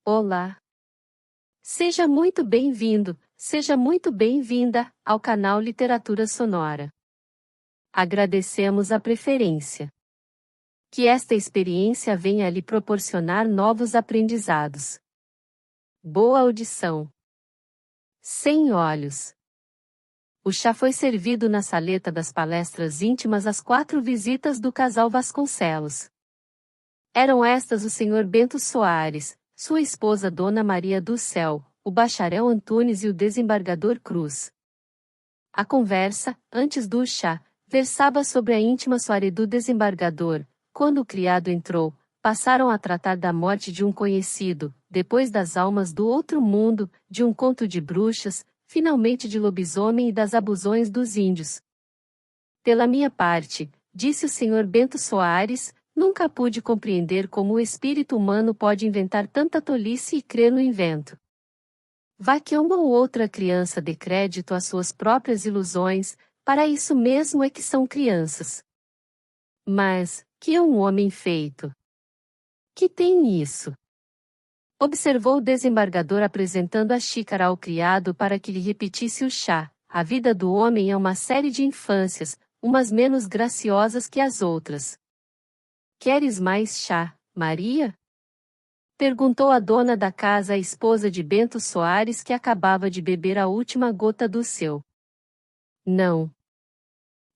Olá! Seja muito bem-vindo, seja muito bem-vinda ao canal Literatura Sonora. Agradecemos a preferência. Que esta experiência venha a lhe proporcionar novos aprendizados. Boa audição. Sem olhos. O chá foi servido na saleta das palestras íntimas às 4 visitas do casal Vasconcelos. Eram estas o Sr. Bento Soares, sua esposa Dona Maria do Céu, o bacharel Antunes e o desembargador Cruz. A conversa, antes do chá, versava sobre a íntima soirée do desembargador. Quando o criado entrou, passaram a tratar da morte de um conhecido, depois das almas do outro mundo, de um conto de bruxas, finalmente de lobisomem e das abusões dos índios. Pela minha parte, disse o Sr. Bento Soares, nunca pude compreender como o espírito humano pode inventar tanta tolice e crer no invento. Vá que uma ou outra criança dê crédito às suas próprias ilusões, para isso mesmo é que são crianças. Mas, que é um homem feito? Que tem nisso? Observou o desembargador apresentando a xícara ao criado para que lhe repetisse o chá. A vida do homem é uma série de infâncias, umas menos graciosas que as outras. Queres mais chá, Maria? Perguntou a dona da casa à esposa de Bento Soares que acabava de beber a última gota do seu. Não.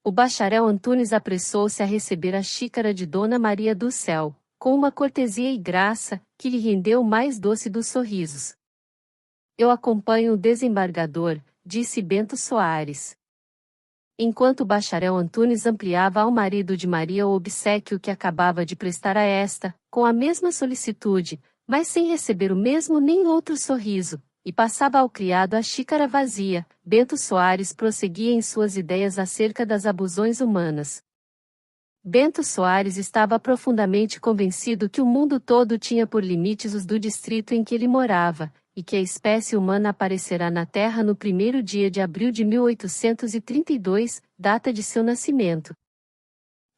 O bacharel Antunes apressou-se a receber a xícara de Dona Maria do Céu, com uma cortesia e graça, que lhe rendeu o mais doce dos sorrisos. Eu acompanho o desembargador, disse Bento Soares. Enquanto o bacharel Antunes ampliava ao marido de Maria o obséquio que acabava de prestar a esta, com a mesma solicitude, mas sem receber o mesmo nem outro sorriso, e passava ao criado a xícara vazia, Bento Soares prosseguia em suas ideias acerca das abusões humanas. Bento Soares estava profundamente convencido que o mundo todo tinha por limites os do distrito em que ele morava, e que a espécie humana aparecerá na Terra no 1º dia de abril de 1832, data de seu nascimento.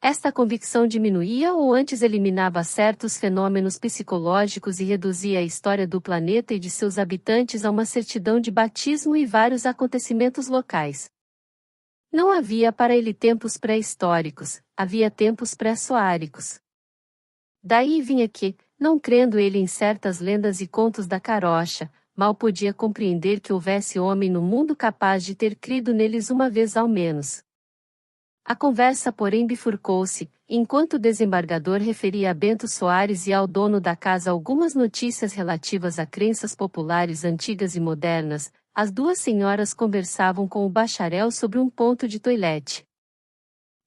Esta convicção diminuía ou antes eliminava certos fenômenos psicológicos e reduzia a história do planeta e de seus habitantes a uma certidão de batismo e vários acontecimentos locais. Não havia para ele tempos pré-históricos, havia tempos pré-soáricos. Daí vinha que, não crendo ele em certas lendas e contos da carocha, mal podia compreender que houvesse homem no mundo capaz de ter crido neles uma vez ao menos. A conversa porém bifurcou-se, enquanto o desembargador referia a Bento Soares e ao dono da casa algumas notícias relativas a crenças populares antigas e modernas, as duas senhoras conversavam com o bacharel sobre um ponto de toilette.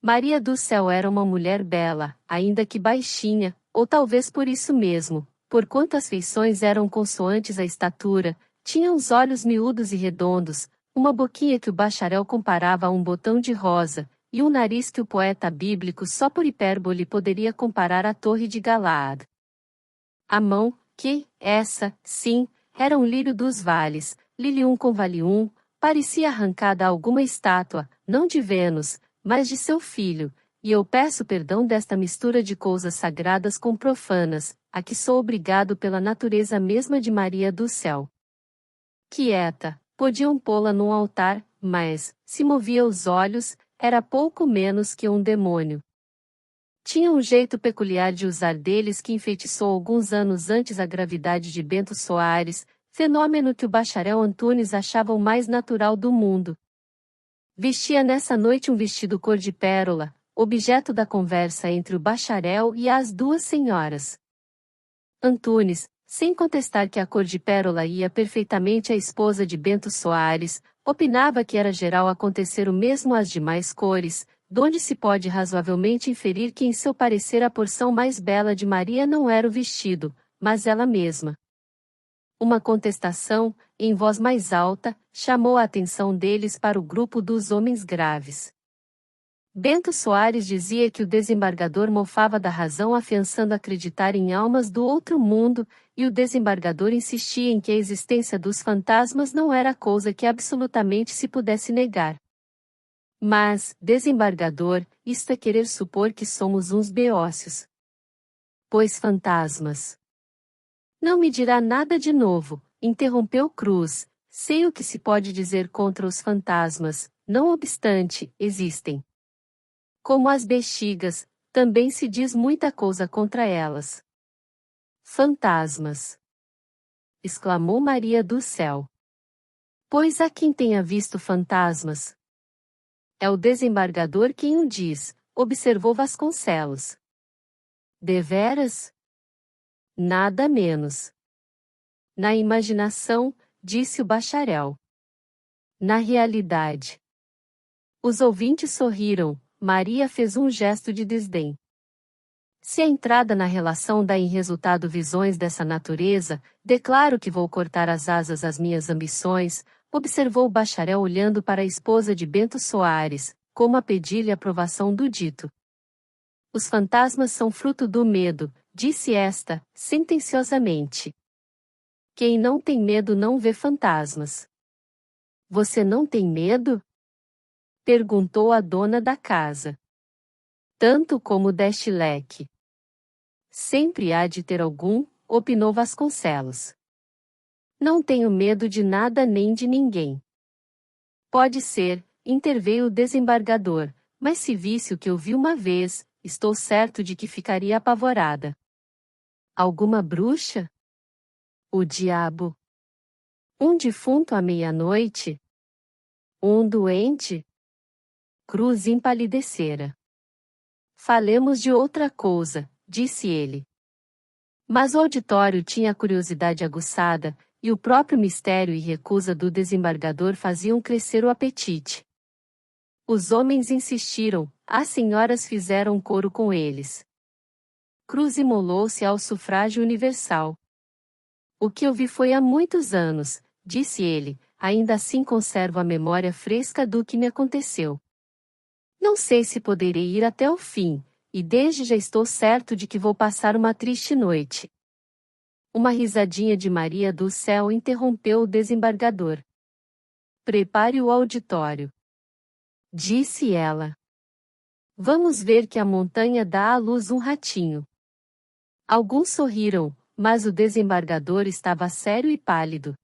Maria do Céu era uma mulher bela, ainda que baixinha, ou talvez por isso mesmo, porquanto as feições eram consoantes à estatura, tinha os olhos miúdos e redondos, uma boquinha que o bacharel comparava a um botão de rosa, e um nariz que o poeta bíblico só por hipérbole poderia comparar à Torre de Galaad. A mão, que, essa, sim, era um lírio dos vales, lilium convalium, parecia arrancada a alguma estátua, não de Vênus, mas de seu filho, e eu peço perdão desta mistura de coisas sagradas com profanas, a que sou obrigado pela natureza mesma de Maria do Céu. Quieta, podiam pô-la num altar, mas, se movia os olhos, era pouco menos que um demônio. Tinha um jeito peculiar de usar deles que enfeitiçou alguns anos antes a gravidade de Bento Soares, fenômeno que o bacharel Antunes achava o mais natural do mundo. Vestia nessa noite um vestido cor de pérola, objeto da conversa entre o bacharel e as duas senhoras. Antunes, sem contestar que a cor de pérola ia perfeitamente à esposa de Bento Soares, opinava que era geral acontecer o mesmo às demais cores, donde se pode razoavelmente inferir que em seu parecer a porção mais bela de Maria não era o vestido, mas ela mesma. Uma contestação, em voz mais alta, chamou a atenção deles para o grupo dos homens graves. Bento Soares dizia que o desembargador mofava da razão afiançando acreditar em almas do outro mundo, e o desembargador insistia em que a existência dos fantasmas não era coisa que absolutamente se pudesse negar. Mas, desembargador, isto é querer supor que somos uns beócios. Pois fantasmas. Não me dirá nada de novo, interrompeu Cruz. Sei o que se pode dizer contra os fantasmas, não obstante, existem. Como as bexigas, também se diz muita coisa contra elas. Fantasmas! Exclamou Maria do céu. Pois há quem tenha visto fantasmas. É o desembargador quem o diz, observou Vasconcelos. Deveras? Nada menos. Na imaginação, disse o bacharel. Na realidade. Os ouvintes sorriram, Maria fez um gesto de desdém. Se a entrada na relação dá em resultado visões dessa natureza, declaro que vou cortar as asas às minhas ambições, observou o bacharel olhando para a esposa de Bento Soares, como a pedir-lhe aprovação do dito. Os fantasmas são fruto do medo, disse esta, sentenciosamente. Quem não tem medo não vê fantasmas. Você não tem medo? Perguntou a dona da casa. Tanto como deste leque. Sempre há de ter algum, opinou Vasconcelos. Não tenho medo de nada nem de ninguém. Pode ser, interveio o desembargador, mas se visse o que eu vi uma vez, estou certo de que ficaria apavorada. Alguma bruxa? O diabo. Um defunto à meia-noite? Um doente? Cruz empalidecera. Falemos de outra coisa, disse ele. Mas o auditório tinha a curiosidade aguçada, e o próprio mistério e recusa do desembargador faziam crescer o apetite. Os homens insistiram, as senhoras fizeram coro com eles. Cruz imolou-se ao sufrágio universal. O que eu vi foi há muitos anos, disse ele, ainda assim conservo a memória fresca do que me aconteceu. Não sei se poderei ir até o fim, e desde já estou certo de que vou passar uma triste noite. Uma risadinha de Maria do céu interrompeu o desembargador. Prepare o auditório. Disse ela. Vamos ver que a montanha dá à luz um ratinho. Alguns sorriram, mas o desembargador estava sério e pálido.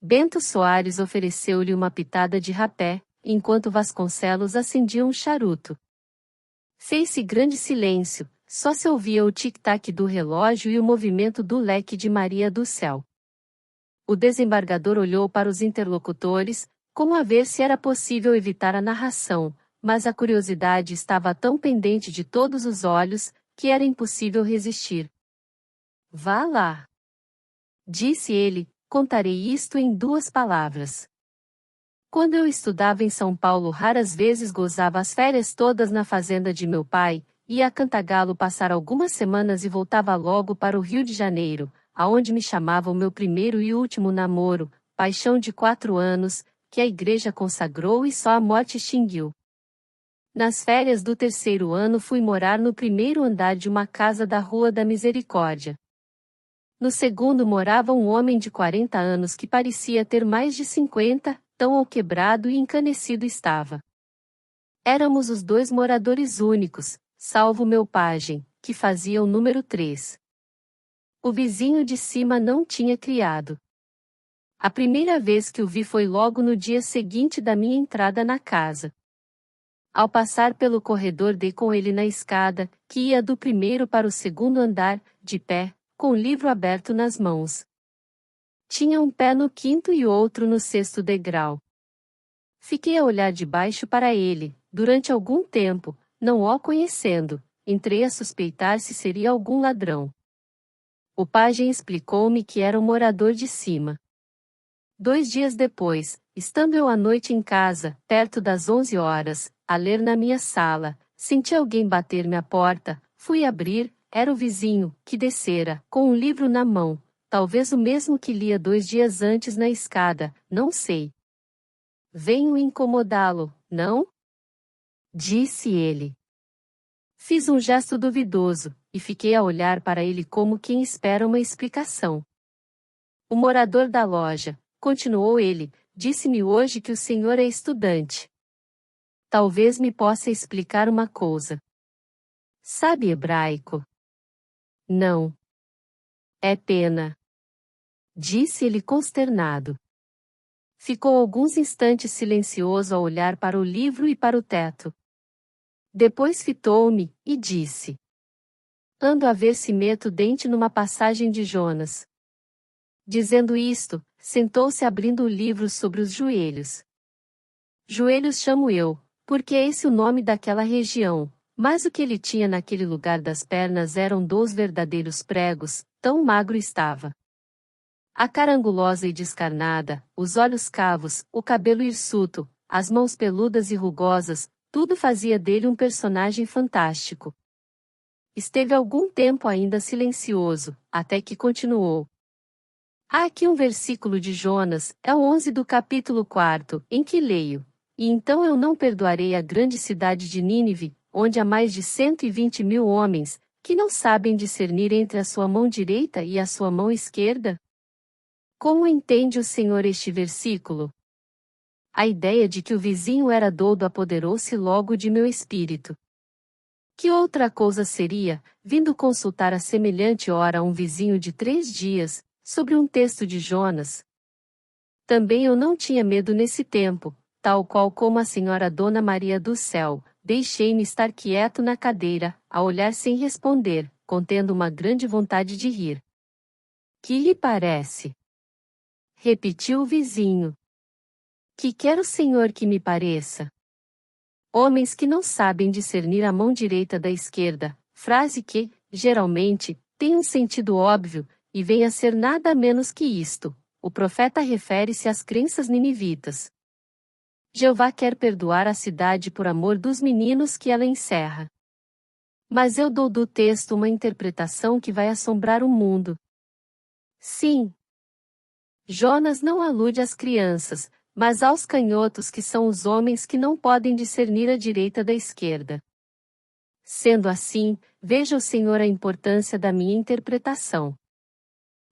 Bento Soares ofereceu-lhe uma pitada de rapé, enquanto Vasconcelos acendia um charuto. Fez-se grande silêncio, só se ouvia o tic-tac do relógio e o movimento do leque de Maria do céu. O desembargador olhou para os interlocutores, como a ver se era possível evitar a narração, mas a curiosidade estava tão pendente de todos os olhos, que era impossível resistir. Vá lá. Disse ele, contarei isto em 2 palavras. Quando eu estudava em São Paulo, raras vezes gozava as férias todas na fazenda de meu pai, ia a Cantagalo passar algumas semanas e voltava logo para o Rio de Janeiro, aonde me chamava o meu primeiro e último namoro, paixão de 4 anos, que a igreja consagrou e só a morte extinguiu. Nas férias do 3º ano fui morar no primeiro andar de uma casa da Rua da Misericórdia. No segundo morava um homem de 40 anos que parecia ter mais de 50, tão alquebrado e encanecido estava. Éramos os 2 moradores únicos, salvo meu pajem, que fazia o número 3. O vizinho de cima não tinha criado. A primeira vez que o vi foi logo no dia seguinte da minha entrada na casa. Ao passar pelo corredor dei com ele na escada, que ia do primeiro para o segundo andar, de pé, com o livro aberto nas mãos. Tinha um pé no 5º e outro no 6º degrau. Fiquei a olhar de baixo para ele, durante algum tempo, não o conhecendo, entrei a suspeitar se seria algum ladrão. O pajem explicou-me que era um morador de cima. 2 dias depois, estando eu à noite em casa, perto das 11 horas, a ler na minha sala, senti alguém bater-me à porta, fui abrir, era o vizinho, que descera, com um livro na mão, talvez o mesmo que lia 2 dias antes na escada, não sei. Venho incomodá-lo, não? Disse ele. Fiz um gesto duvidoso, e fiquei a olhar para ele como quem espera uma explicação. O morador da loja, continuou ele, disse-me hoje que o senhor é estudante. Talvez me possa explicar uma coisa. Sabe hebraico? Não. É pena, disse ele consternado. Ficou alguns instantes silencioso a olhar para o livro e para o teto. Depois fitou-me, e disse: Ando a ver se meto dente numa passagem de Jonas. Dizendo isto, sentou-se abrindo o livro sobre os joelhos. Joelhos chamo eu, porque é esse o nome daquela região, mas o que ele tinha naquele lugar das pernas eram 2 verdadeiros pregos, tão magro estava. A cara angulosa e descarnada, os olhos cavos, o cabelo hirsuto, as mãos peludas e rugosas, tudo fazia dele um personagem fantástico. Esteve algum tempo ainda silencioso, até que continuou. Há aqui um versículo de Jonas, é o 11 do capítulo 4, em que leio: E então eu não perdoarei a grande cidade de Nínive, onde há mais de 120.000 homens, que não sabem discernir entre a sua mão direita e a sua mão esquerda? Como entende o Senhor este versículo? A ideia de que o vizinho era doudo apoderou-se logo de meu espírito. Que outra coisa seria, vindo consultar a semelhante hora um vizinho de 3 dias, sobre um texto de Jonas? Também eu não tinha medo nesse tempo, tal qual como a senhora Dona Maria do Céu, deixei-me estar quieto na cadeira, a olhar sem responder, contendo uma grande vontade de rir. Que lhe parece? Repetiu o vizinho. Que quer o senhor que me pareça? Homens que não sabem discernir a mão direita da esquerda, frase que, geralmente, tem um sentido óbvio, e vem a ser nada menos que isto: o profeta refere-se às crenças ninivitas. Jeová quer perdoar a cidade por amor dos meninos que ela encerra. Mas eu dou do texto uma interpretação que vai assombrar o mundo. Sim. Jonas não alude às crianças, mas aos canhotos que são os homens que não podem discernir a direita da esquerda. Sendo assim, veja o Senhor a importância da minha interpretação.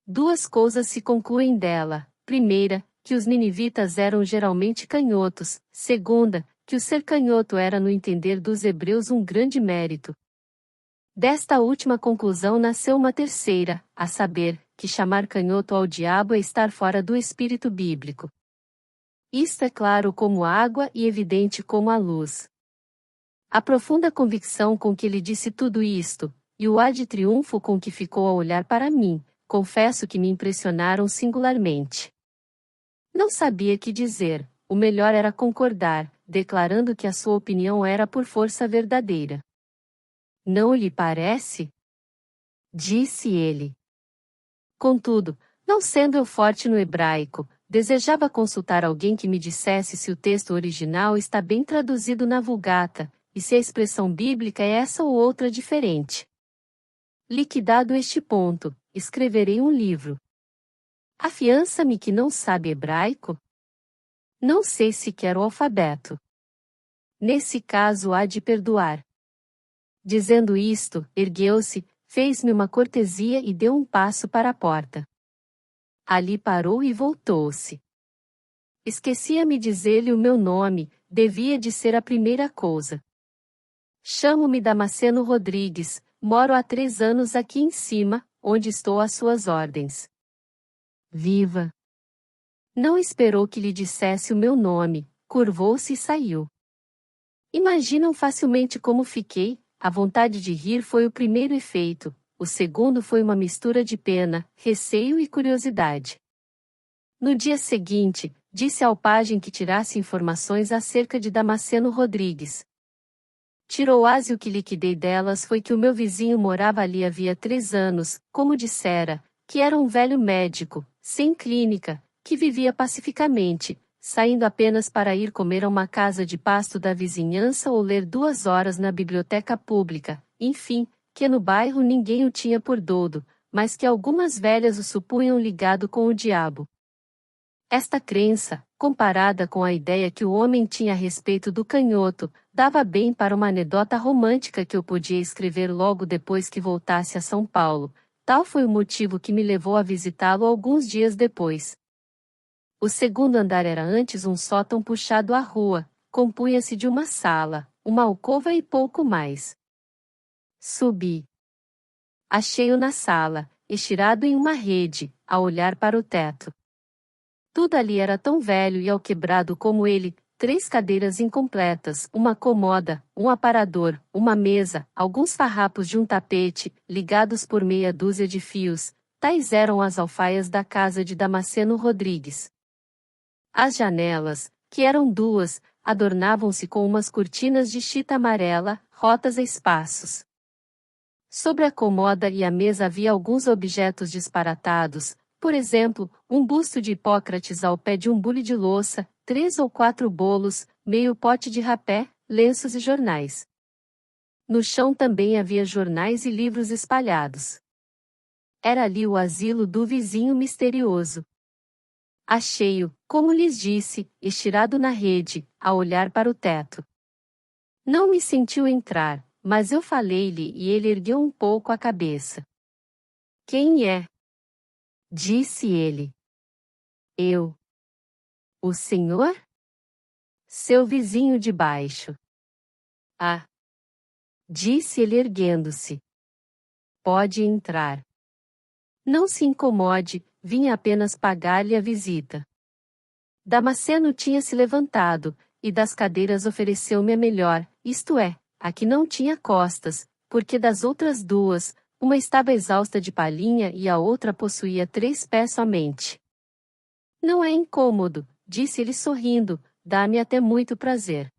2 coisas se concluem dela: primeira, que os ninivitas eram geralmente canhotos; segunda, que o ser canhoto era no entender dos hebreus um grande mérito. Desta última conclusão nasceu uma terceira, a saber, que chamar canhoto ao diabo é estar fora do espírito bíblico. Isto é claro como água e evidente como a luz. A profunda convicção com que ele disse tudo isto, e o ar de triunfo com que ficou a olhar para mim, confesso que me impressionaram singularmente. Não sabia que dizer, o melhor era concordar, declarando que a sua opinião era por força verdadeira. Não lhe parece? Disse ele. Contudo, não sendo eu forte no hebraico, desejava consultar alguém que me dissesse se o texto original está bem traduzido na Vulgata, e se a expressão bíblica é essa ou outra diferente. Liquidado este ponto, escreverei um livro. Afiança-me que não sabe hebraico? Não sei sequer o alfabeto. Nesse caso há de perdoar. Dizendo isto, ergueu-se, fez-me uma cortesia e deu um passo para a porta. Ali parou e voltou-se. Esquecia-me dizer-lhe o meu nome, devia de ser a primeira coisa. Chamo-me Damasceno Rodrigues, moro há 3 anos aqui em cima, onde estou às suas ordens. Viva! Não esperou que lhe dissesse o meu nome, curvou-se e saiu. Imaginam facilmente como fiquei. A vontade de rir foi o primeiro efeito, o segundo foi uma mistura de pena, receio e curiosidade. No dia seguinte, disse ao pajem que tirasse informações acerca de Damasceno Rodrigues. Tirou as e o que liquidei delas foi que o meu vizinho morava ali havia 3 anos, como dissera, que era um velho médico, sem clínica, que vivia pacificamente, saindo apenas para ir comer a uma casa de pasto da vizinhança ou ler 2 horas na biblioteca pública, enfim, que no bairro ninguém o tinha por doudo, mas que algumas velhas o supunham ligado com o diabo. Esta crença, comparada com a ideia que o homem tinha a respeito do canhoto, dava bem para uma anedota romântica que eu podia escrever logo depois que voltasse a São Paulo. Tal foi o motivo que me levou a visitá-lo alguns dias depois. O segundo andar era antes um sótão puxado à rua, compunha-se de uma sala, uma alcova e pouco mais. Subi. Achei-o na sala, estirado em uma rede, a olhar para o teto. Tudo ali era tão velho e alquebrado como ele: 3 cadeiras incompletas, uma comoda, um aparador, uma mesa, alguns farrapos de um tapete, ligados por meia dúzia de fios. Tais eram as alfaias da casa de Damasceno Rodrigues. As janelas, que eram 2, adornavam-se com umas cortinas de chita amarela, rotas a espaços. Sobre a comoda e a mesa havia alguns objetos disparatados, por exemplo, um busto de Hipócrates ao pé de um bule de louça, 3 ou 4 bolos, meio pote de rapé, lenços e jornais. No chão também havia jornais e livros espalhados. Era ali o asilo do vizinho misterioso. Achei-o, como lhes disse, estirado na rede, a olhar para o teto. Não me sentiu entrar, mas eu falei-lhe e ele ergueu um pouco a cabeça. Quem é? Disse ele. Eu. O senhor? Seu vizinho de baixo. Ah! Disse ele erguendo-se. Pode entrar. Não se incomode, vim apenas pagar-lhe a visita. Damasceno tinha se levantado, e das cadeiras ofereceu-me a melhor, isto é, a que não tinha costas, porque das outras 2, uma estava exausta de palhinha e a outra possuía 3 pés somente. Não é incômodo, disse ele sorrindo, dá-me até muito prazer.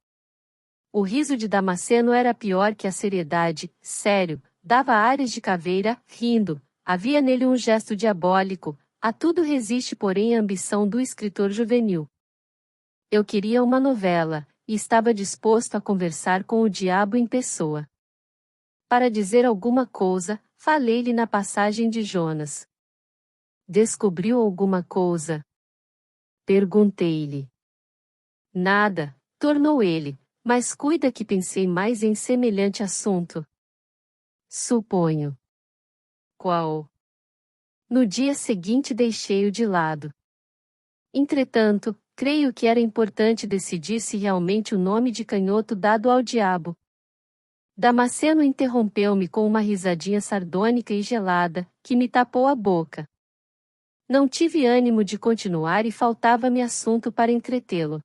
O riso de Damasceno era pior que a seriedade, sério, dava ares de caveira, rindo, havia nele um gesto diabólico. A tudo resiste, porém, a ambição do escritor juvenil. Eu queria uma novela, e estava disposto a conversar com o diabo em pessoa. Para dizer alguma coisa, falei-lhe na passagem de Jonas. Descobriu alguma coisa? Perguntei-lhe. Nada, tornou ele, mas cuida que pensei mais em semelhante assunto. Suponho. Qual? No dia seguinte deixei-o de lado. Entretanto, creio que era importante decidir se realmente o nome de canhoto dado ao diabo. Damasceno interrompeu-me com uma risadinha sardônica e gelada, que me tapou a boca. Não tive ânimo de continuar e faltava-me assunto para entretê-lo.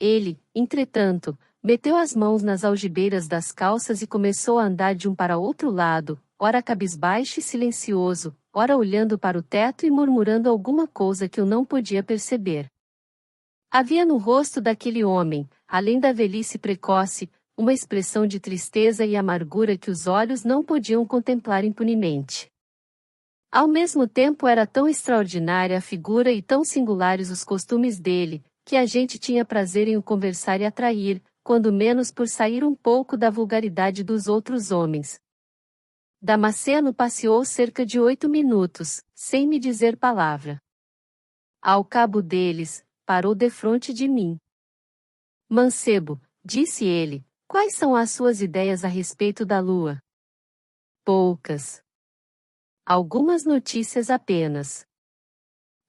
Ele, entretanto, meteu as mãos nas algibeiras das calças e começou a andar de um para outro lado, ora cabisbaixo e silencioso, ora olhando para o teto e murmurando alguma coisa que eu não podia perceber. Havia no rosto daquele homem, além da velhice precoce, uma expressão de tristeza e amargura que os olhos não podiam contemplar impunemente. Ao mesmo tempo era tão extraordinária a figura e tão singulares os costumes dele, que a gente tinha prazer em o conversar e atrair, quando menos por sair um pouco da vulgaridade dos outros homens. Damasceno passeou cerca de 8 minutos, sem me dizer palavra. Ao cabo deles, parou defronte de mim. Mancebo, disse ele, quais são as suas ideias a respeito da lua? Poucas. Algumas notícias apenas.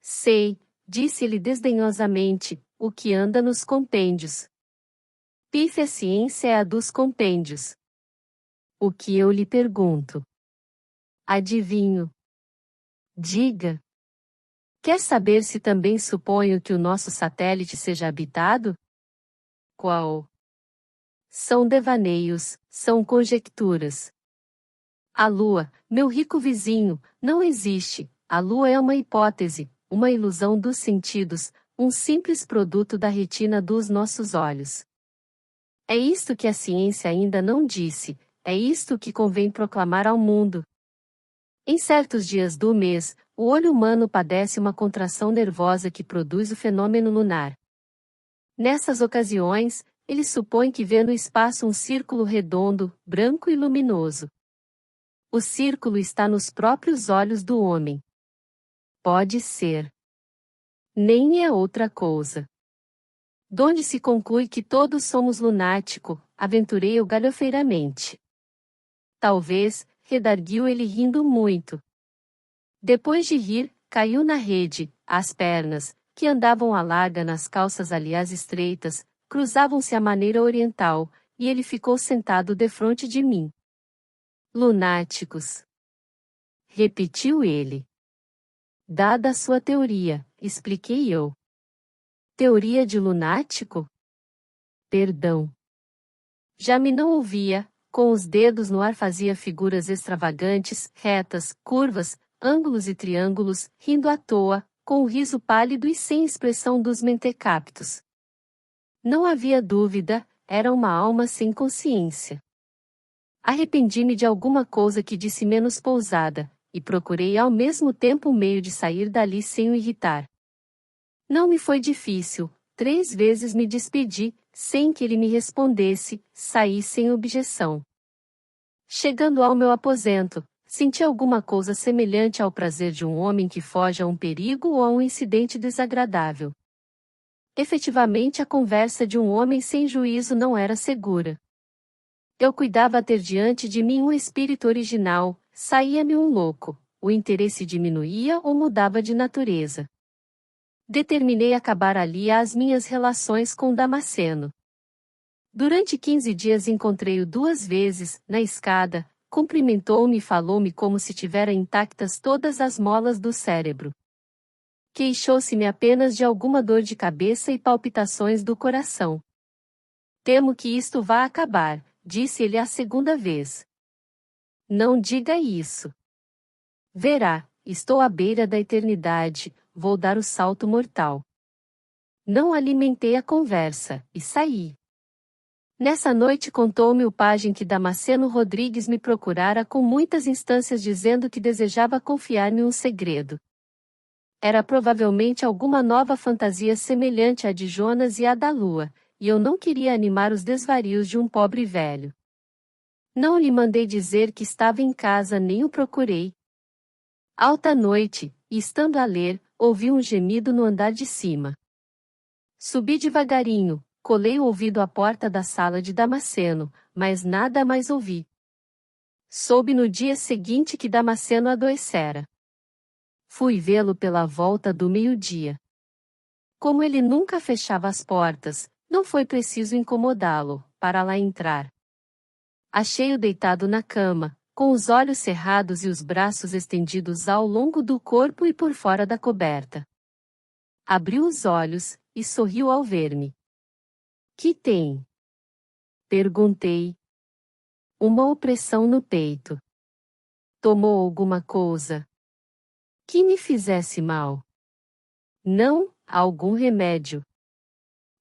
Sei, disse-lhe desdenhosamente, o que anda nos compêndios. Pífia ciência é a dos compêndios. O que eu lhe pergunto? Adivinho. Diga. Quer saber se também suponho que o nosso satélite seja habitado? Qual? São devaneios, são conjecturas. A Lua, meu rico vizinho, não existe. A Lua é uma hipótese, uma ilusão dos sentidos, um simples produto da retina dos nossos olhos. É isto que a ciência ainda não disse, é isto que convém proclamar ao mundo. Em certos dias do mês, o olho humano padece uma contração nervosa que produz o fenômeno lunar. Nessas ocasiões, ele supõe que vê no espaço um círculo redondo, branco e luminoso. O círculo está nos próprios olhos do homem. Pode ser. Nem é outra coisa. Donde se conclui que todos somos lunático, aventurei-o galhofeiramente. Talvez, redarguiu ele rindo muito. Depois de rir, caiu na rede, as pernas, que andavam à larga nas calças aliás estreitas, cruzavam-se à maneira oriental, e ele ficou sentado defronte de mim. Lunáticos. repetiu ele. Dada a sua teoria, expliquei eu. Teoria de lunático? Perdão. Já me não ouvia, com os dedos no ar fazia figuras extravagantes, retas, curvas, ângulos e triângulos, rindo à toa, com o riso pálido e sem expressão dos mentecaptos. Não havia dúvida, era uma alma sem consciência. Arrependi-me de alguma coisa que disse menos pousada, e procurei ao mesmo tempo um meio de sair dali sem o irritar. Não me foi difícil, 3 vezes me despedi, sem que ele me respondesse, saí sem objeção. Chegando ao meu aposento, senti alguma coisa semelhante ao prazer de um homem que foge a um perigo ou a um incidente desagradável. Efetivamente a conversa de um homem sem juízo não era segura. Eu cuidava ter diante de mim um espírito original, saía-me um louco, o interesse diminuía ou mudava de natureza. Determinei acabar ali as minhas relações com Damasceno. Durante 15 dias encontrei-o 2 vezes, na escada, cumprimentou-me e falou-me como se tivera intactas todas as molas do cérebro. Queixou-se-me apenas de alguma dor de cabeça e palpitações do coração. Temo que isto vá acabar, disse ele a segunda vez. Não diga isso. Verá, estou à beira da eternidade, vou dar o salto mortal. Não alimentei a conversa, e saí. Nessa noite contou-me o pajem que Damasceno Rodrigues me procurara com muitas instâncias dizendo que desejava confiar-me um segredo. Era provavelmente alguma nova fantasia semelhante à de Jonas e à da lua, e eu não queria animar os desvarios de um pobre velho. Não lhe mandei dizer que estava em casa nem o procurei. Alta noite, e estando a ler, ouvi um gemido no andar de cima. Subi devagarinho, colei o ouvido à porta da sala de Damasceno, mas nada mais ouvi. Soube no dia seguinte que Damasceno adoecera. Fui vê-lo pela volta do meio-dia. Como ele nunca fechava as portas, não foi preciso incomodá-lo, para lá entrar. Achei-o deitado na cama, com os olhos cerrados e os braços estendidos ao longo do corpo e por fora da coberta. Abriu os olhos, e sorriu ao ver-me. Que tem? Perguntei. Uma opressão no peito. Tomou alguma coisa que me fizesse mal? Não, algum remédio.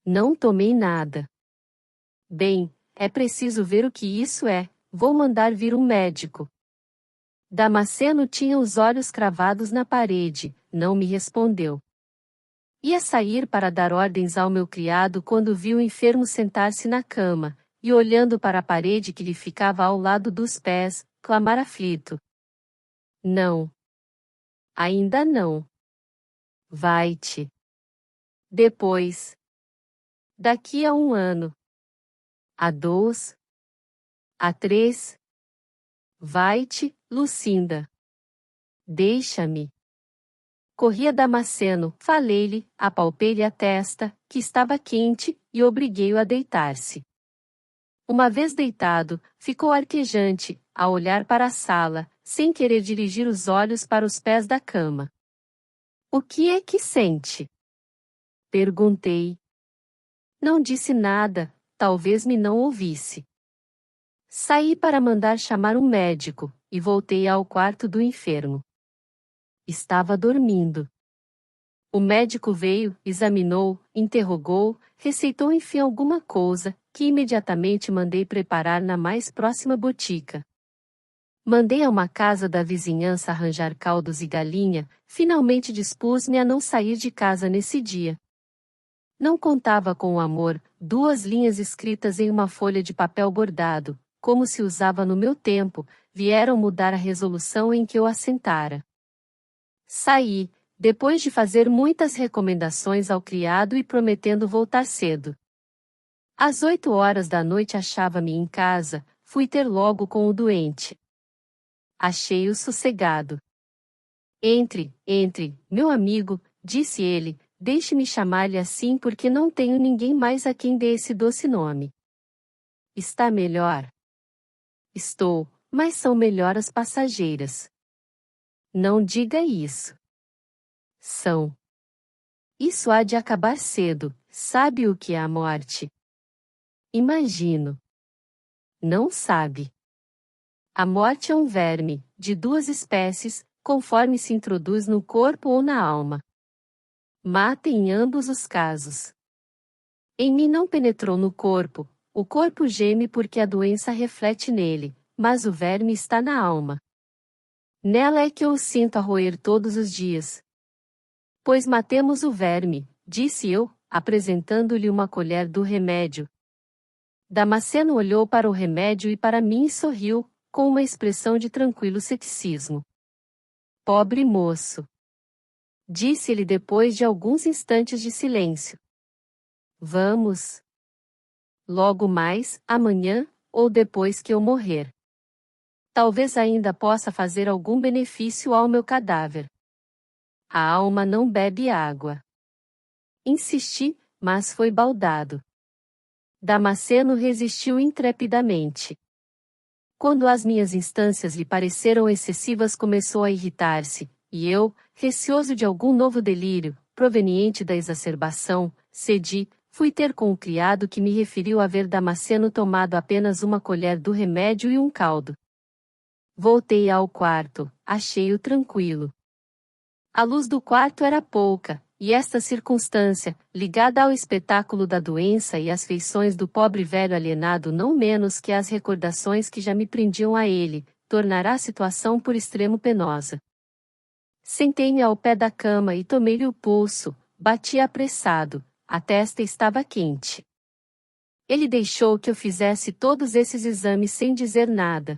Não tomei nada. Bem, é preciso ver o que isso é, vou mandar vir um médico. Damasceno tinha os olhos cravados na parede, não me respondeu. Ia sair para dar ordens ao meu criado quando vi o enfermo sentar-se na cama, e olhando para a parede que lhe ficava ao lado dos pés, clamar aflito. Não. Ainda não. Vai-te. Depois. Daqui a 1 ano. A 2. A 3. Vai-te, Lucinda. Deixa-me. Corri a Damasceno, falei-lhe, apalpei-lhe a testa, que estava quente, e obriguei-o a deitar-se. Uma vez deitado, ficou arquejante, a olhar para a sala, sem querer dirigir os olhos para os pés da cama. O que é que sente? Perguntei. Não disse nada, talvez me não ouvisse. Saí para mandar chamar um médico, e voltei ao quarto do enfermo. Estava dormindo. O médico veio, examinou, interrogou, receitou enfim alguma coisa, que imediatamente mandei preparar na mais próxima botica. Mandei a uma casa da vizinhança arranjar caldos e galinha, finalmente dispus-me a não sair de casa nesse dia. Não contava com o amor, 2 linhas escritas em uma folha de papel bordado, como se usava no meu tempo, vieram mudar a resolução em que eu assentara. Saí, depois de fazer muitas recomendações ao criado e prometendo voltar cedo. Às 8 horas da noite achava-me em casa, fui ter logo com o doente. Achei-o sossegado. Entre, meu amigo, disse ele, deixe-me chamar-lhe assim porque não tenho ninguém mais a quem dê esse doce nome. Está melhor? Estou, mas são melhor as passageiras. Não diga isso. São. Isso há de acabar cedo. Sabe o que é a morte? Imagino. Não sabe. A morte é um verme, de duas espécies, conforme se introduz no corpo ou na alma. Mata em ambos os casos. Em mim não penetrou no corpo, o corpo geme porque a doença reflete nele, mas o verme está na alma. Nela é que eu o sinto a roer todos os dias. Pois matemos o verme, disse eu, apresentando-lhe uma colher do remédio. Damasceno olhou para o remédio e para mim e sorriu, com uma expressão de tranquilo ceticismo. Pobre moço! Disse ele depois de alguns instantes de silêncio. Vamos. Logo mais, amanhã, ou depois que eu morrer. Talvez ainda possa fazer algum benefício ao meu cadáver. A alma não bebe água. Insisti, mas foi baldado. Damasceno resistiu intrepidamente. Quando as minhas instâncias lhe pareceram excessivas, começou a irritar-se, e eu, receoso de algum novo delírio, proveniente da exacerbação, cedi, fui ter com o criado que me referiu haver Damasceno tomado apenas uma colher do remédio e um caldo. Voltei ao quarto, achei-o tranquilo. A luz do quarto era pouca, e esta circunstância, ligada ao espetáculo da doença e às feições do pobre velho alienado não menos que às recordações que já me prendiam a ele, tornará a situação por extremo penosa. Sentei-me ao pé da cama e tomei-lhe o pulso, bati apressado, a testa estava quente. Ele deixou que eu fizesse todos esses exames sem dizer nada.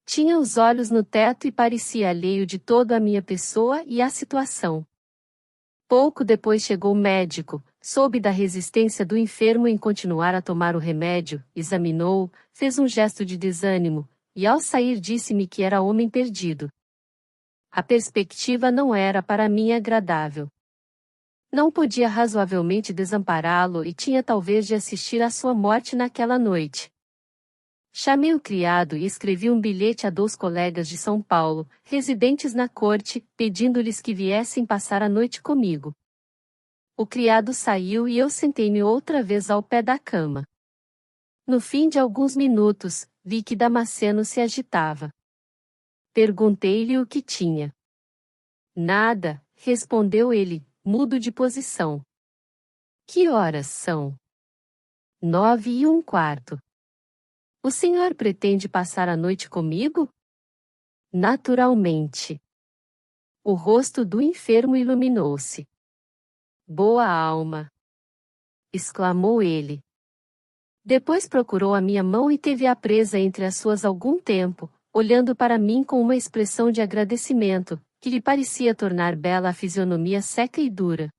Tinha os olhos no teto e parecia alheio de todo à minha pessoa e à situação. Pouco depois chegou o médico, soube da resistência do enfermo em continuar a tomar o remédio, examinou-o, fez um gesto de desânimo, e ao sair disse-me que era homem perdido. A perspectiva não era para mim agradável. Não podia razoavelmente desampará-lo e tinha talvez de assistir à sua morte naquela noite. Chamei o criado e escrevi um bilhete a 2 colegas de São Paulo, residentes na corte, pedindo-lhes que viessem passar a noite comigo. O criado saiu e eu sentei-me outra vez ao pé da cama. No fim de alguns minutos, vi que Damasceno se agitava. Perguntei-lhe o que tinha. Nada, respondeu ele, mudo de posição. Que horas são? 9:15. O senhor pretende passar a noite comigo? Naturalmente. O rosto do enfermo iluminou-se. Boa alma! Exclamou ele. Depois procurou a minha mão e teve-a presa entre as suas algum tempo, olhando para mim com uma expressão de agradecimento, que lhe parecia tornar bela a fisionomia seca e dura.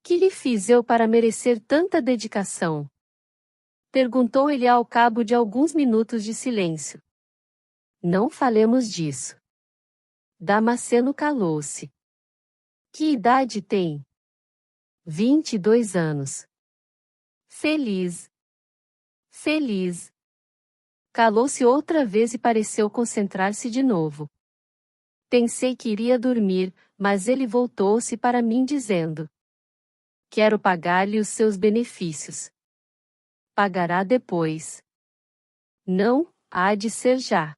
Que lhe fiz eu para merecer tanta dedicação? Perguntou ele ao cabo de alguns minutos de silêncio. Não falemos disso. Damasceno calou-se. Que idade tem? 22 anos. Feliz. Feliz. Calou-se outra vez e pareceu concentrar-se de novo. Pensei que iria dormir, mas ele voltou-se para mim dizendo: quero pagar-lhe os seus benefícios. Pagará depois. Não, há de ser já.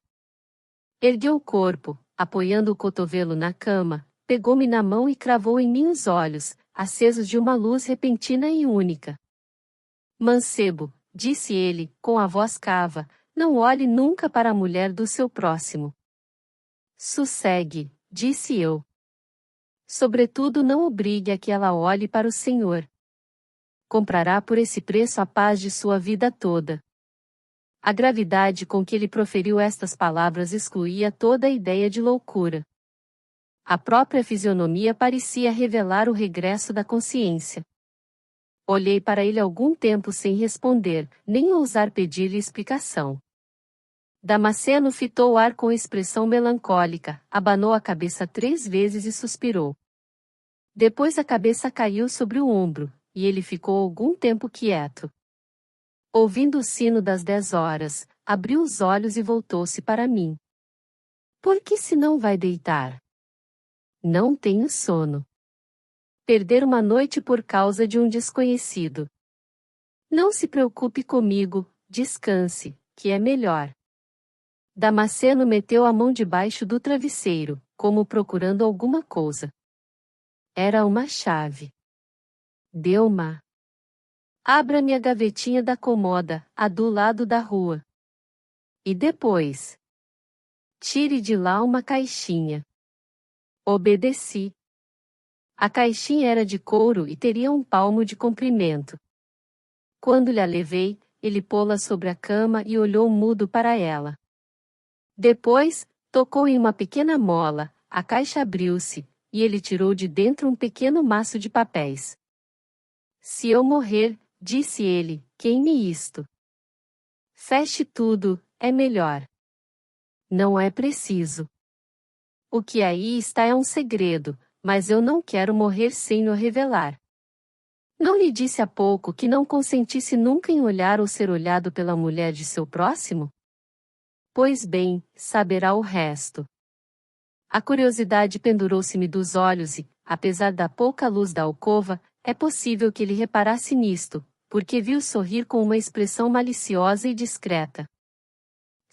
Ergueu o corpo, apoiando o cotovelo na cama, pegou-me na mão e cravou em mim os olhos, acesos de uma luz repentina e única. Mancebo, disse ele, com a voz cava, não olhe nunca para a mulher do seu próximo. Sossegue, disse eu. Sobretudo não obrigue a que ela olhe para o Senhor. Comprará por esse preço a paz de sua vida toda. A gravidade com que ele proferiu estas palavras excluía toda a ideia de loucura. A própria fisionomia parecia revelar o regresso da consciência. Olhei para ele algum tempo sem responder, nem ousar pedir-lhe explicação. Damasceno fitou o ar com expressão melancólica, abanou a cabeça 3 vezes e suspirou. Depois a cabeça caiu sobre o ombro, e ele ficou algum tempo quieto. Ouvindo o sino das 10 horas, abriu os olhos e voltou-se para mim. Por que se não vai deitar? Não tenho sono. Perder uma noite por causa de um desconhecido. Não se preocupe comigo, descanse, que é melhor. Damasceno meteu a mão debaixo do travesseiro, como procurando alguma coisa. Era uma chave. Deu-ma. Abra-me a gavetinha da comoda, a do lado da rua. E depois? Tire de lá uma caixinha. Obedeci. A caixinha era de couro e teria um palmo de comprimento. Quando lhe a levei, ele pô-la sobre a cama e olhou mudo para ela. Depois, tocou em uma pequena mola, a caixa abriu-se, e ele tirou de dentro um pequeno maço de papéis. Se eu morrer, disse ele, queime isto. Feche tudo, é melhor. Não é preciso. O que aí está é um segredo, mas eu não quero morrer sem o revelar. Não lhe disse há pouco que não consentisse nunca em olhar ou ser olhado pela mulher de seu próximo? Pois bem, saberá o resto. A curiosidade pendurou-se-me dos olhos e, apesar da pouca luz da alcova, é possível que ele reparasse nisto, porque viu sorrir com uma expressão maliciosa e discreta.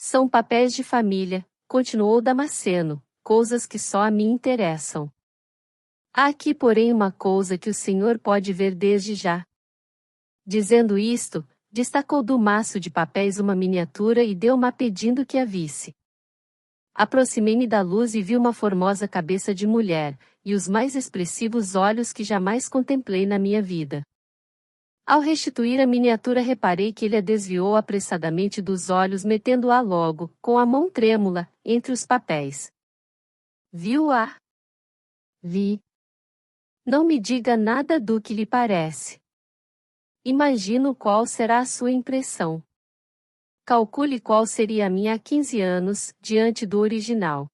São papéis de família, continuou Damasceno, coisas que só a mim interessam. Há aqui, porém, uma coisa que o senhor pode ver desde já. Dizendo isto, destacou do maço de papéis uma miniatura e deu-ma pedindo que a visse. Aproximei-me da luz e vi uma formosa cabeça de mulher, e os mais expressivos olhos que jamais contemplei na minha vida. Ao restituir a miniatura reparei que ele a desviou apressadamente dos olhos metendo-a logo, com a mão trêmula, entre os papéis. Viu-a? Vi. Não me diga nada do que lhe parece. Imagino qual será a sua impressão. Calcule qual seria a minha há 15 anos, diante do original.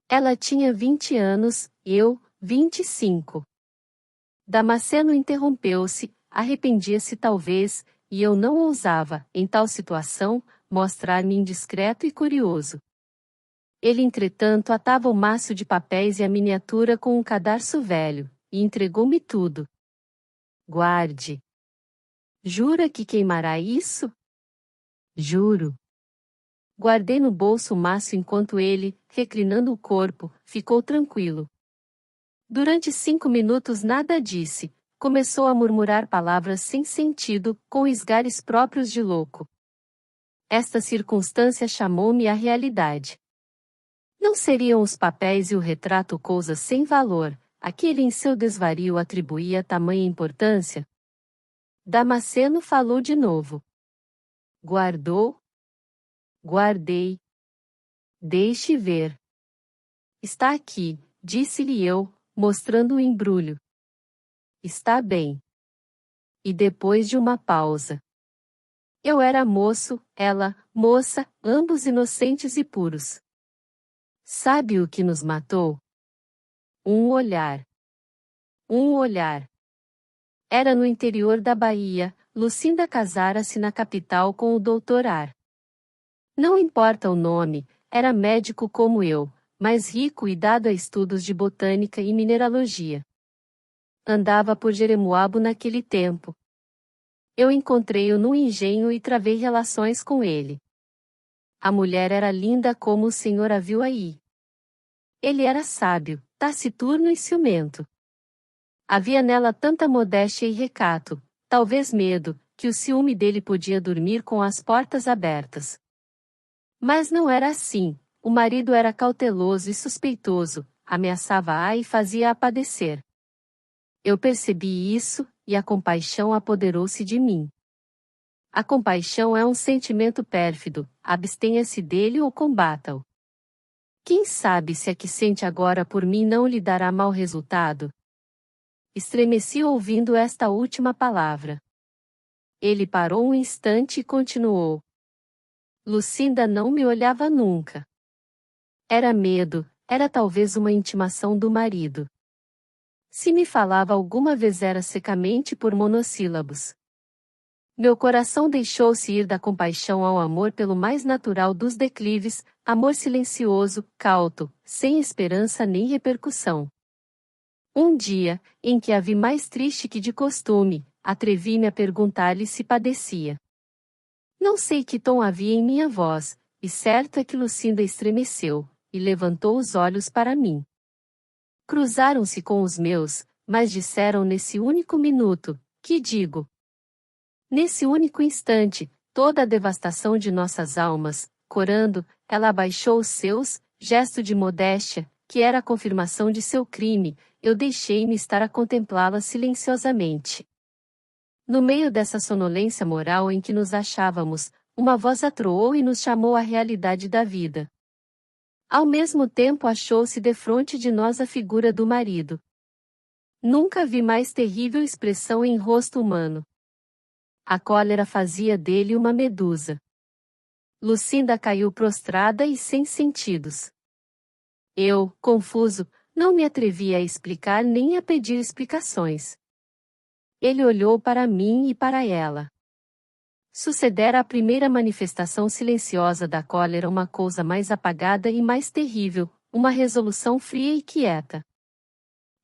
Ela tinha 20 anos, eu, 25. Damasceno interrompeu-se, arrependia-se talvez, e eu não ousava, em tal situação, mostrar-me indiscreto e curioso. Ele entretanto atava o maço de papéis e a miniatura com um cadarço velho, e entregou-me tudo. Guarde. Jura que queimará isso? Juro. Guardei no bolso o maço enquanto ele, reclinando o corpo, ficou tranquilo. Durante 5 minutos nada disse, começou a murmurar palavras sem sentido, com esgares próprios de louco. Esta circunstância chamou-me à realidade. Não seriam os papéis e o retrato coisas sem valor, a que ele em seu desvario atribuía tamanha importância? Damasceno falou de novo. Guardou? Guardei. Deixe ver. Está aqui, disse-lhe eu, mostrando o embrulho. Está bem. E depois de uma pausa. Eu era moço, ela, moça, ambos inocentes e puros. Sabe o que nos matou? Um olhar. Um olhar. Era no interior da Bahia, Lucinda casara-se na capital com o Dr. Ar. Não importa o nome, era médico como eu, mas rico e dado a estudos de botânica e mineralogia. Andava por Jeremoabo naquele tempo. Eu encontrei-o no engenho e travei relações com ele. A mulher era linda como o senhor a viu aí. Ele era sábio, taciturno e ciumento. Havia nela tanta modéstia e recato, talvez medo, que o ciúme dele podia dormir com as portas abertas. Mas não era assim, o marido era cauteloso e suspeitoso, ameaçava-a e fazia-a padecer. Eu percebi isso, e a compaixão apoderou-se de mim. A compaixão é um sentimento pérfido, abstenha-se dele ou combata-o. Quem sabe se a que sente agora por mim não lhe dará mau resultado? Estremeci ouvindo esta última palavra. Ele parou um instante e continuou. Lucinda não me olhava nunca. Era medo, era talvez uma intimação do marido. Se me falava alguma vez era secamente por monossílabos. Meu coração deixou-se ir da compaixão ao amor pelo mais natural dos declives, amor silencioso, cauto, sem esperança nem repercussão. Um dia, em que a vi mais triste que de costume, atrevi-me a perguntar-lhe se padecia. Não sei que tom havia em minha voz, e certo é que Lucinda estremeceu, e levantou os olhos para mim. Cruzaram-se com os meus, mas disseram nesse único minuto, que digo? Nesse único instante, toda a devastação de nossas almas, corando, ela abaixou os seus, gesto de modéstia, que era a confirmação de seu crime, eu deixei-me estar a contemplá-la silenciosamente. No meio dessa sonolência moral em que nos achávamos, uma voz atroou e nos chamou à realidade da vida. Ao mesmo tempo achou-se defronte de nós a figura do marido. Nunca vi mais terrível expressão em rosto humano. A cólera fazia dele uma medusa. Lucinda caiu prostrada e sem sentidos. Eu, confuso, não me atrevi a explicar nem a pedir explicações. Ele olhou para mim e para ela. Sucedera a primeira manifestação silenciosa da cólera uma coisa mais apagada e mais terrível, uma resolução fria e quieta.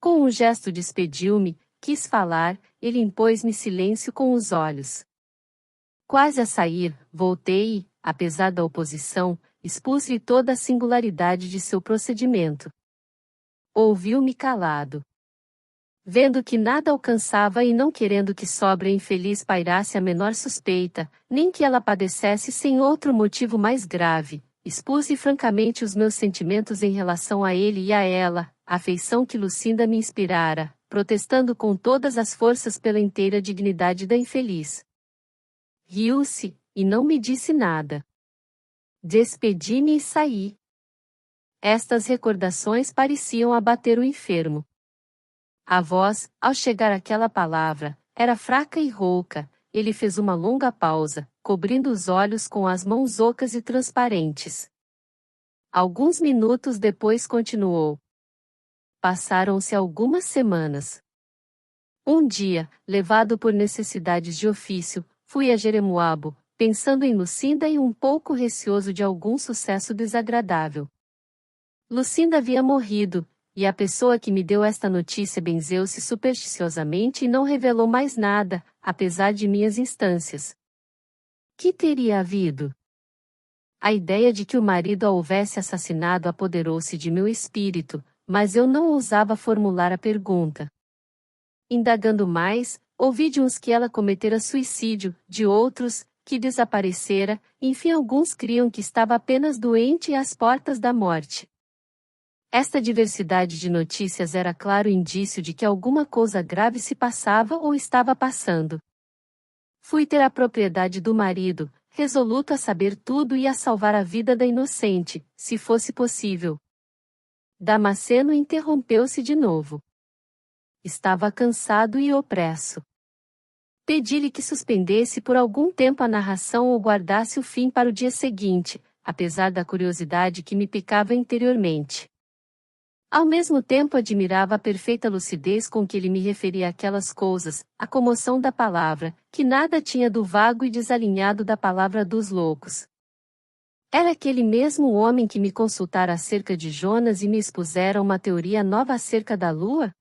Com um gesto despediu-me, quis falar, ele impôs-me silêncio com os olhos. Quase a sair, voltei e, apesar da oposição, expus-lhe toda a singularidade de seu procedimento. Ouviu-me calado. Vendo que nada alcançava e não querendo que sobre a infeliz pairasse a menor suspeita, nem que ela padecesse sem outro motivo mais grave, expus-lhe francamente os meus sentimentos em relação a ele e a ela, a afeição que Lucinda me inspirara, protestando com todas as forças pela inteira dignidade da infeliz. Riu-se, e não me disse nada. Despedi-me e saí. Estas recordações pareciam abater o enfermo. A voz, ao chegar àquela palavra, era fraca e rouca, ele fez uma longa pausa, cobrindo os olhos com as mãos ocas e transparentes. Alguns minutos depois continuou. Passaram-se algumas semanas. Um dia, levado por necessidades de ofício, fui a Jeremoabo, pensando em Lucinda e um pouco receoso de algum sucesso desagradável. Lucinda havia morrido, e a pessoa que me deu esta notícia benzeu-se supersticiosamente e não revelou mais nada, apesar de minhas instâncias. Que teria havido? A ideia de que o marido a houvesse assassinado apoderou-se de meu espírito, mas eu não ousava formular a pergunta. Indagando mais, ouvi de uns que ela cometera suicídio, de outros, que desaparecera, enfim alguns criam que estava apenas doente e às portas da morte. Esta diversidade de notícias era claro indício de que alguma coisa grave se passava ou estava passando. Fui ter a propriedade do marido, resoluto a saber tudo e a salvar a vida da inocente, se fosse possível. Damasceno interrompeu-se de novo. Estava cansado e opresso. Pedi-lhe que suspendesse por algum tempo a narração ou guardasse o fim para o dia seguinte, apesar da curiosidade que me picava interiormente. Ao mesmo tempo admirava a perfeita lucidez com que ele me referia aquelas coisas, a comoção da palavra, que nada tinha do vago e desalinhado da palavra dos loucos. Era aquele mesmo homem que me consultara acerca de Jonas e me expusera uma teoria nova acerca da lua?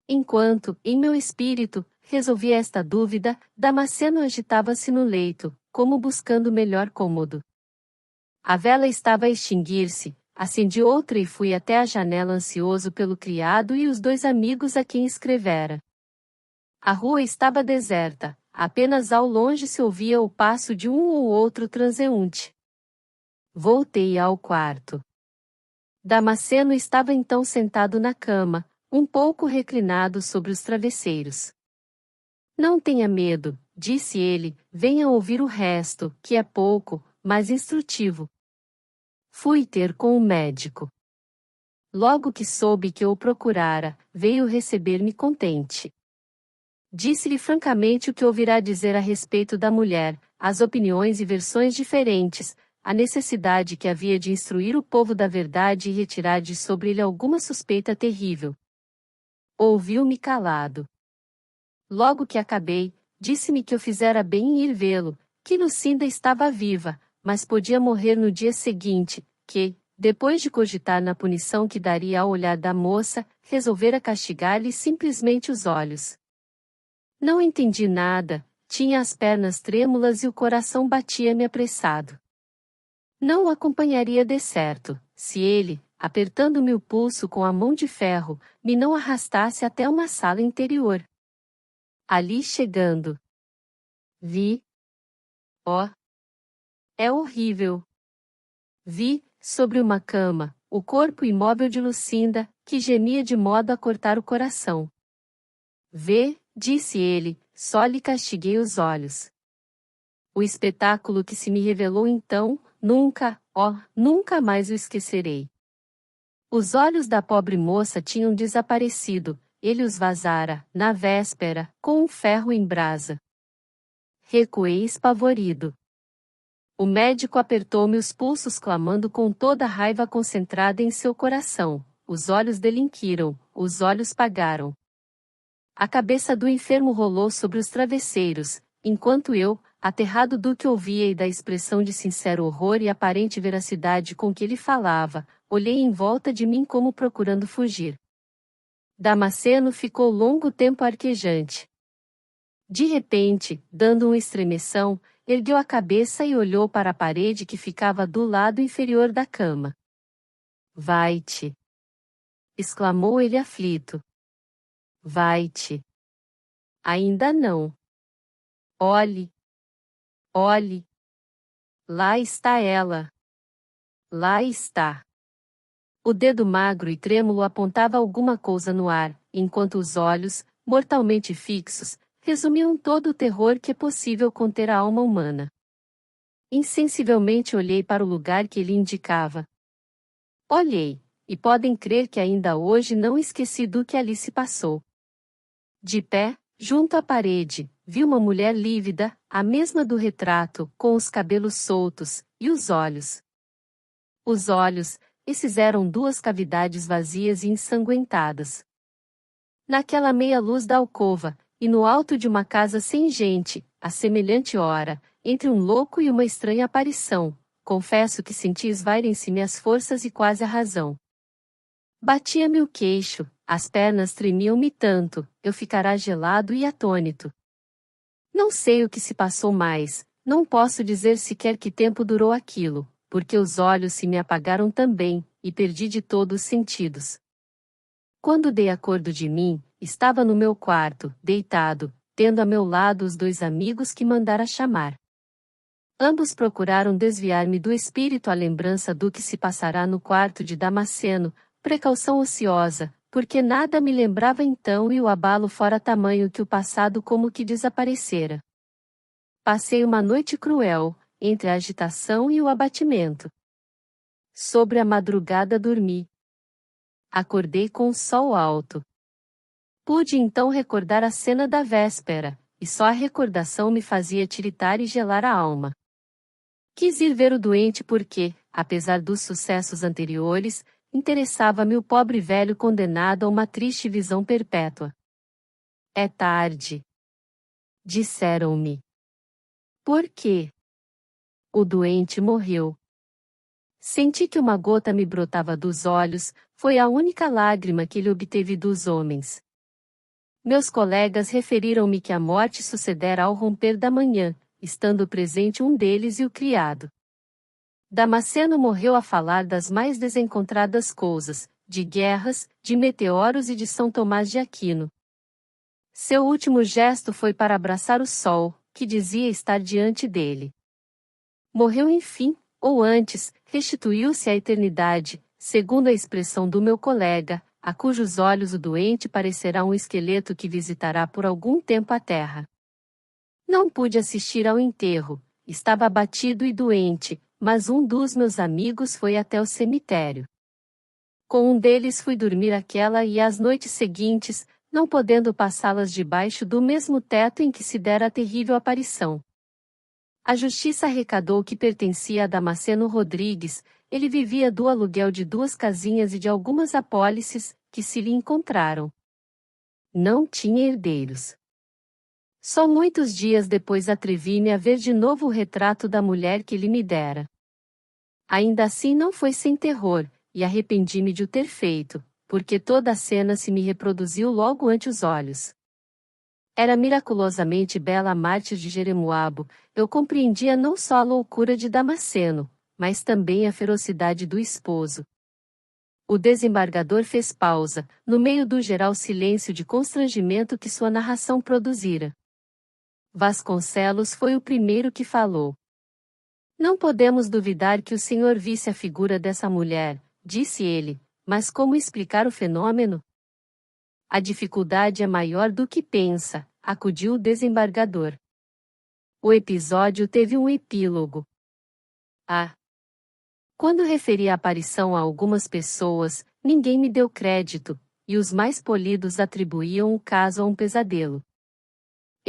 Enquanto, em meu espírito, resolvia esta dúvida, Damasceno agitava-se no leito, como buscando melhor cômodo. A vela estava a extinguir-se. Acendi outra e fui até a janela ansioso pelo criado e os dois amigos a quem escrevera. A rua estava deserta, apenas ao longe se ouvia o passo de um ou outro transeunte. Voltei ao quarto. Damasceno estava então sentado na cama, um pouco reclinado sobre os travesseiros. Não tenha medo, disse ele, venha ouvir o resto, que é pouco, mas instrutivo. Fui ter com o médico. Logo que soube que eu o procurara, veio receber-me contente. Disse-lhe francamente o que ouvirá dizer a respeito da mulher, as opiniões e versões diferentes, a necessidade que havia de instruir o povo da verdade e retirar de sobre ele alguma suspeita terrível. Ouviu-me calado. Logo que acabei, disse-me que eu fizera bem em ir vê-lo, que Lucinda estava viva, mas podia morrer no dia seguinte, que, depois de cogitar na punição que daria ao olhar da moça, resolvera castigar-lhe simplesmente os olhos. Não entendi nada, tinha as pernas trêmulas e o coração batia-me apressado. Não o acompanharia de certo, se ele, apertando-me o pulso com a mão de ferro, me não arrastasse até uma sala interior. Ali chegando, vi. Oh! É horrível! Vi, sobre uma cama, o corpo imóvel de Lucinda, que gemia de modo a cortar o coração. Vê, disse ele, só lhe castiguei os olhos. O espetáculo que se me revelou então, nunca, nunca mais o esquecerei. Os olhos da pobre moça tinham desaparecido, ele os vazara, na véspera, com um ferro em brasa. Recuei espavorido. O médico apertou-me os pulsos clamando com toda a raiva concentrada em seu coração. Os olhos delinquiram, os olhos pagaram. A cabeça do enfermo rolou sobre os travesseiros, enquanto eu, aterrado do que ouvia e da expressão de sincero horror e aparente veracidade com que ele falava, olhei em volta de mim como procurando fugir. Damasceno ficou longo tempo arquejante. De repente, dando um estremeção, ergueu a cabeça e olhou para a parede que ficava do lado inferior da cama. Vai-te! Exclamou ele aflito. Vai-te! Ainda não. Olhe! Olhe! Lá está ela! Lá está! O dedo magro e trêmulo apontava alguma coisa no ar, enquanto os olhos, mortalmente fixos, resumiam todo o terror que é possível conter a alma humana. Insensivelmente olhei para o lugar que ele indicava. Olhei, e podem crer que ainda hoje não esqueci do que ali se passou. De pé, junto à parede, vi uma mulher lívida, a mesma do retrato, com os cabelos soltos, e os olhos. Os olhos, esses eram duas cavidades vazias e ensanguentadas. Naquela meia luz da alcova, e no alto de uma casa sem gente, a semelhante hora, entre um louco e uma estranha aparição, confesso que senti esvaírem-se-me as forças e quase a razão. Batia-me o queixo, as pernas tremiam-me tanto, eu ficara gelado e atônito. Não sei o que se passou mais, não posso dizer sequer que tempo durou aquilo, porque os olhos se me apagaram também, e perdi de todo os sentidos. Quando dei acordo de mim, estava no meu quarto, deitado, tendo a meu lado os dois amigos que mandara chamar. Ambos procuraram desviar-me do espírito a lembrança do que se passará no quarto de Damasceno, precaução ociosa, porque nada me lembrava então e o abalo fora tamanho que o passado como que desaparecera. Passei uma noite cruel, entre a agitação e o abatimento. Sobre a madrugada dormi. Acordei com o sol alto. Pude então recordar a cena da véspera, e só a recordação me fazia tiritar e gelar a alma. Quis ir ver o doente porque, apesar dos sucessos anteriores, interessava-me o pobre velho condenado a uma triste visão perpétua. É tarde. Disseram-me. Por quê? O doente morreu. Senti que uma gota me brotava dos olhos, foi a única lágrima que ele obteve dos homens. Meus colegas referiram-me que a morte sucedera ao romper da manhã, estando presente um deles e o criado. Damasceno morreu a falar das mais desencontradas coisas, de guerras, de meteoros e de São Tomás de Aquino. Seu último gesto foi para abraçar o sol, que dizia estar diante dele. Morreu enfim, ou antes, restituiu-se à eternidade, segundo a expressão do meu colega, a cujos olhos o doente parecerá um esqueleto que visitará por algum tempo a terra. Não pude assistir ao enterro, estava abatido e doente, mas um dos meus amigos foi até o cemitério. Com um deles fui dormir aquela e as noites seguintes, não podendo passá-las debaixo do mesmo teto em que se dera a terrível aparição. A justiça arrecadou que pertencia a Damasceno Rodrigues, ele vivia do aluguel de 2 casinhas e de algumas apólices, que se lhe encontraram. Não tinha herdeiros. Só muitos dias depois atrevi-me a ver de novo o retrato da mulher que ele me dera. Ainda assim não foi sem terror, e arrependi-me de o ter feito, porque toda a cena se me reproduziu logo ante os olhos. Era miraculosamente bela a mártir de Jeremoabo. Eu compreendia não só a loucura de Damasceno, mas também a ferocidade do esposo. O desembargador fez pausa, no meio do geral silêncio de constrangimento que sua narração produzira. Vasconcelos foi o primeiro que falou. Não podemos duvidar que o senhor visse a figura dessa mulher, disse ele, mas como explicar o fenômeno? A dificuldade é maior do que pensa, acudiu o desembargador. O episódio teve um epílogo. Quando referi a aparição a algumas pessoas, ninguém me deu crédito, e os mais polidos atribuíam o caso a um pesadelo.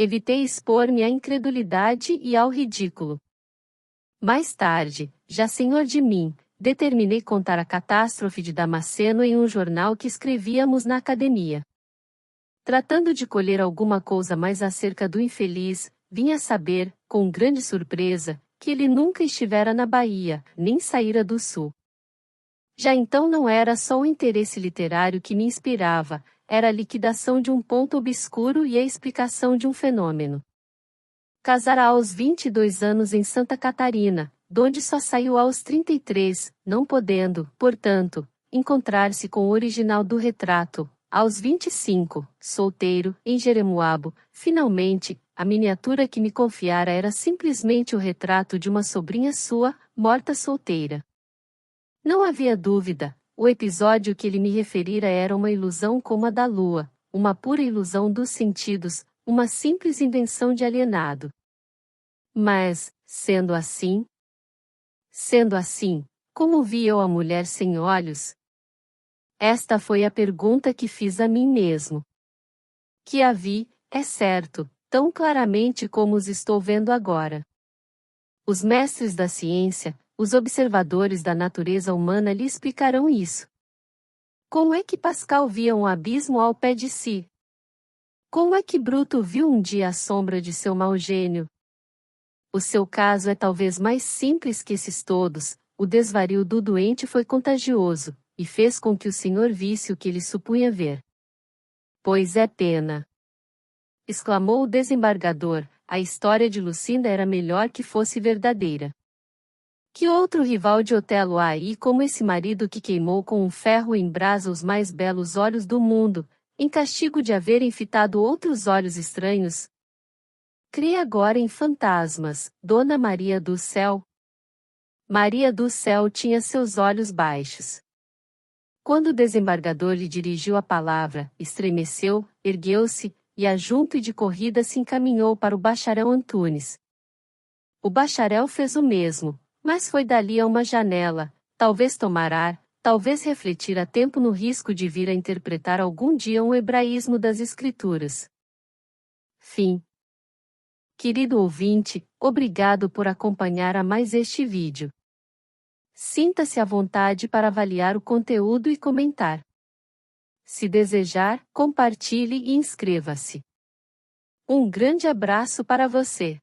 Evitei expor-me à incredulidade e ao ridículo. Mais tarde, já senhor de mim, determinei contar a catástrofe de Damasceno em um jornal que escrevíamos na academia. Tratando de colher alguma coisa mais acerca do infeliz, vim a saber, com grande surpresa, que ele nunca estivera na Bahia, nem saíra do Sul. Já então não era só o interesse literário que me inspirava, era a liquidação de um ponto obscuro e a explicação de um fenômeno. Casara aos 22 anos em Santa Catarina, donde só saiu aos 33, não podendo, portanto, encontrar-se com o original do retrato. Aos 25, solteiro, em Jeremoabo, finalmente, a miniatura que me confiara era simplesmente o retrato de uma sobrinha sua, morta solteira. Não havia dúvida, o episódio que ele me referira era uma ilusão como a da lua, uma pura ilusão dos sentidos, uma simples invenção de alienado. Mas, sendo assim, como vi eu a mulher sem olhos? Esta foi a pergunta que fiz a mim mesmo. Que a vi, é certo, tão claramente como os estou vendo agora. Os mestres da ciência, os observadores da natureza humana lhe explicarão isso. Como é que Pascal via um abismo ao pé de si? Como é que Bruto viu um dia a sombra de seu mau gênio? O seu caso é talvez mais simples que esses todos. O desvario do doente foi contagioso, e fez com que o senhor visse o que ele supunha ver. Pois é pena! Exclamou o desembargador, a história de Lucinda era melhor que fosse verdadeira. Que outro rival de Otelo há aí como esse marido que queimou com um ferro em brasa os mais belos olhos do mundo, em castigo de haverem fitado outros olhos estranhos? Crê agora em fantasmas, Dona Maria do Céu. Maria do Céu tinha seus olhos baixos. Quando o desembargador lhe dirigiu a palavra, estremeceu, ergueu-se, e ajunto e de corrida se encaminhou para o bacharel Antunes. O bacharel fez o mesmo, mas foi dali a uma janela, talvez tomar ar, talvez refletir a tempo no risco de vir a interpretar algum dia um hebraísmo das Escrituras. Fim. Querido ouvinte, obrigado por acompanhar a mais este vídeo. Sinta-se à vontade para avaliar o conteúdo e comentar. Se desejar, compartilhe e inscreva-se. Um grande abraço para você.